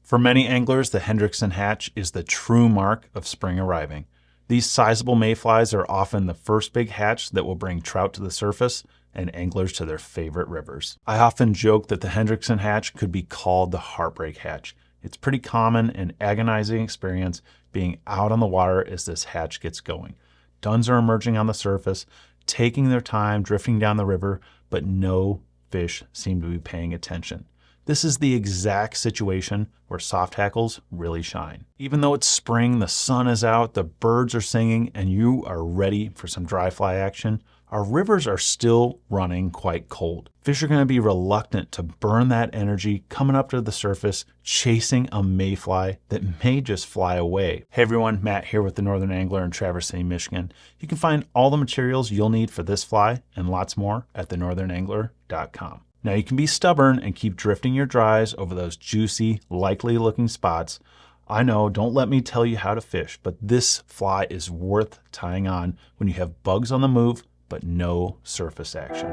For many anglers, the Hendrickson hatch is the true mark of spring arriving. These sizable mayflies are often the first big hatch that will bring trout to the surface and anglers to their favorite rivers. I often joke that the Hendrickson hatch could be called the heartbreak hatch. It's pretty common and agonizing experience being out on the water as this hatch gets going. Duns are emerging on the surface, taking their time drifting down the river, but no fish seem to be paying attention. This is the exact situation where soft hackles really shine. Even though it's spring, the sun is out, the birds are singing, and you are ready for some dry fly action, our rivers are still running quite cold. Fish are going to be reluctant to burn that energy coming up to the surface, chasing a mayfly that may just fly away. Hey everyone, Matt here with the Northern Angler in Traverse City, Michigan. You can find all the materials you'll need for this fly and lots more at thenorthernangler.com. Now you can be stubborn and keep drifting your dries over those juicy, likely looking spots. I know, don't let me tell you how to fish, but this fly is worth tying on when you have bugs on the move, but no surface action.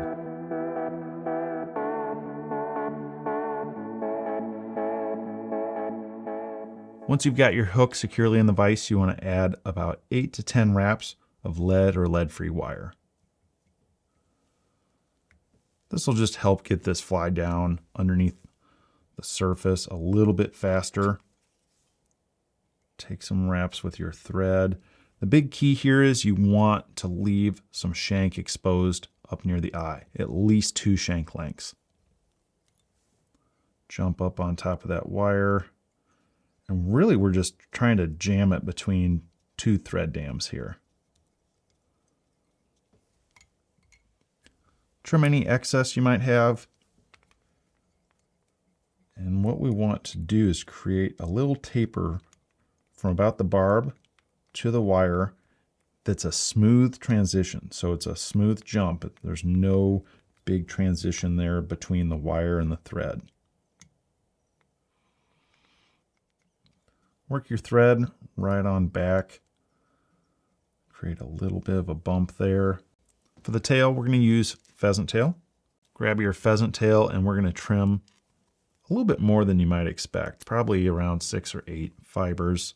Once you've got your hook securely in the vise, you want to add about 8 to 10 wraps of lead or lead-free wire. This will just help get this fly down underneath the surface a little bit faster. Take some wraps with your thread. The big key here is you want to leave some shank exposed up near the eye, at least 2 shank lengths. Jump up on top of that wire. And really we're just trying to jam it between 2 thread dams here. Trim any excess you might have. And what we want to do is create a little taper from about the barb to the wire that's a smooth transition. So it's a smooth jump. There's no big transition there between the wire and the thread. Work your thread right on back. Create a little bit of a bump there. For the tail, we're going to use pheasant tail. Grab your pheasant tail and we're going to trim a little bit more than you might expect, probably around 6 or 8 fibers.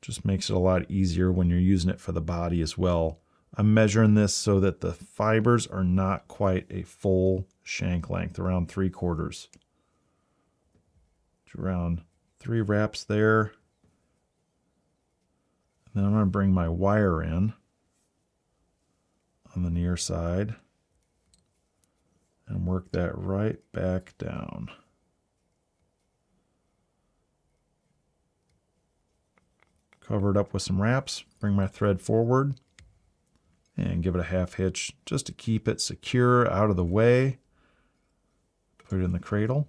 Just makes it a lot easier when you're using it for the body as well. I'm measuring this so that the fibers are not quite a full shank length, around 3/4. Around 3 wraps there. And then I'm going to bring my wire in on the near side and work that right back down. Cover it up with some wraps, bring my thread forward and give it a half hitch just to keep it secure out of the way. Put it in the cradle.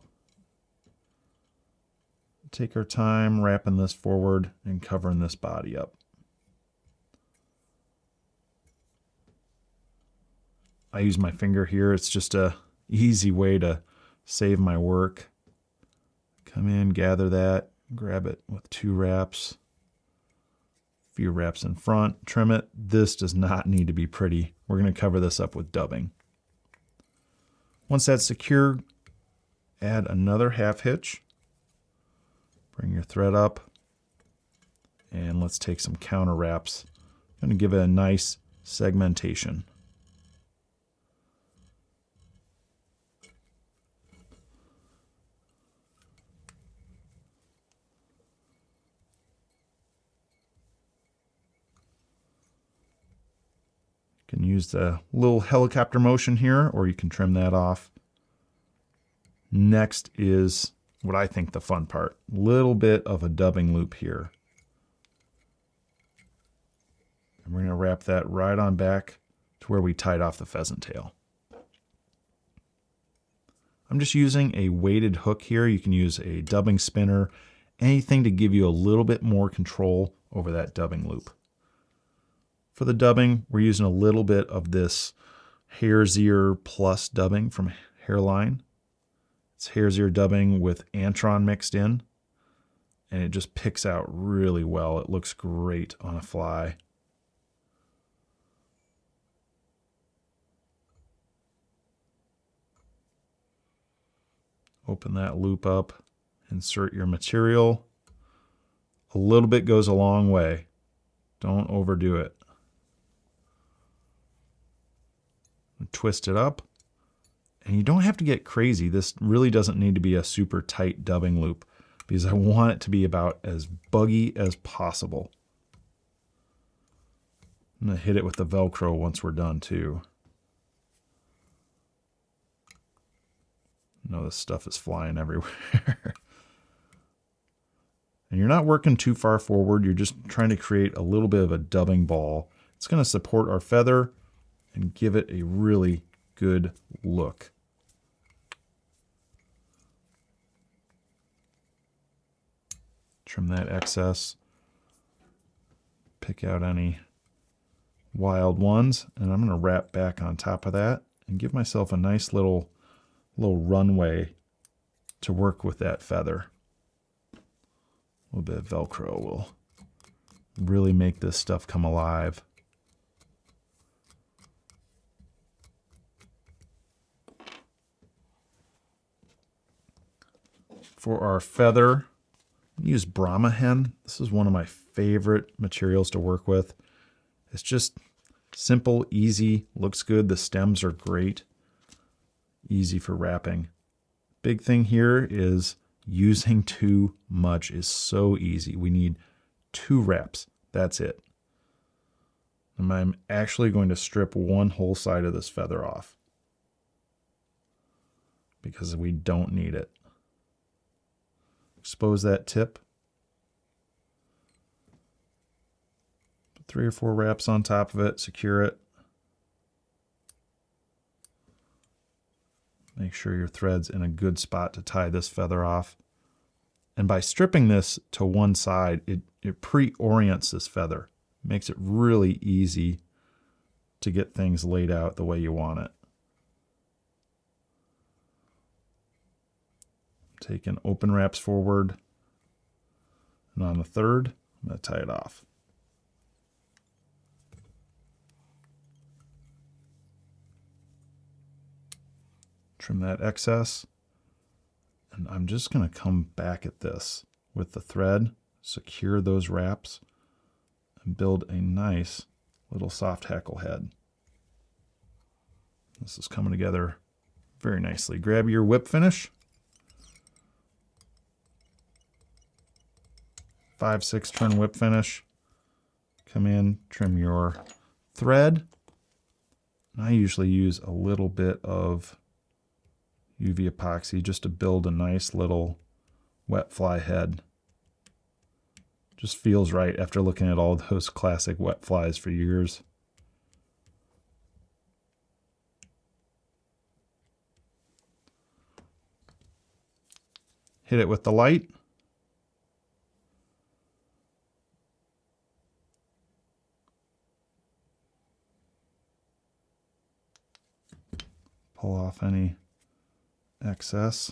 Take our time wrapping this forward and covering this body up. I use my finger here. It's just a easy way to save my work. Come in, gather that, grab it with 2 wraps. A few wraps in front, trim it. This does not need to be pretty. We're going to cover this up with dubbing. Once that's secure, add another half hitch. Bring your thread up. And let's take some counter wraps. I'm going to give it a nice segmentation. You can use the little helicopter motion here, or you can trim that off. Next is what I think the fun part. Little bit of a dubbing loop here. And we're going to wrap that right on back to where we tied off the pheasant tail. I'm just using a weighted hook here. You can use a dubbing spinner, anything to give you a little bit more control over that dubbing loop. For the dubbing, we're using a little bit of this Hare's Ear Plus dubbing from Hairline. It's Hare's Ear dubbing with Antron mixed in, and it just picks out really well. It looks great on a fly. Open that loop up, Insert your material. A little bit goes a long way. Don't overdo it. Twist it up. And you don't have to get crazy. This really doesn't need to be a super tight dubbing loop because I want it to be about as buggy as possible. I'm going to hit it with the Velcro once we're done too. No, this stuff is flying everywhere. And you're not working too far forward. You're just trying to create a little bit of a dubbing ball. It's going to support our feather and give it a really good look. Trim that excess. Pick out any wild ones. And I'm going to wrap back on top of that and give myself a nice little runway to work with that feather. A little bit of Velcro will really make this stuff come alive. For our feather, use Brahma hen. This is one of my favorite materials to work with. It's just simple, easy, looks good. The stems are great. Easy for wrapping. Big thing here is using too much is so easy. We need 2 wraps. That's it. And I'm actually going to strip one whole side of this feather off because we don't need it. Expose that tip. Put 3 or 4 wraps on top of it, secure it. Make sure your thread's in a good spot to tie this feather off. And by stripping this to one side, it pre-orients this feather. Makes it really easy to get things laid out the way you want it. Taking open wraps forward. And on the third, I'm going to tie it off. Trim that excess. And I'm just going to come back at this with the thread, secure those wraps, and build a nice little soft hackle head. This is coming together very nicely. Grab your whip finish. 5/6 turn whip finish. Come in, trim your thread. And I usually use a little bit of UV epoxy just to build a nice little wet fly head. Just feels right after looking at all those classic wet flies for years. Hit it with the light. Pull off any excess.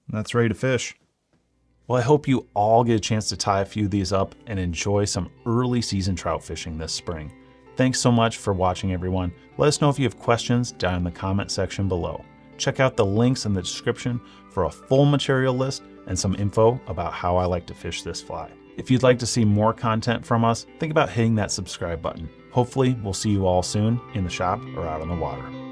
And that's ready to fish. Well, I hope you all get a chance to tie a few of these up and enjoy some early season trout fishing this spring. Thanks so much for watching, everyone. Let us know if you have questions down in the comment section below. Check out the links in the description for a full material list and some info about how I like to fish this fly. If you'd like to see more content from us, think about hitting that subscribe button. Hopefully, we'll see you all soon in the shop or out on the water.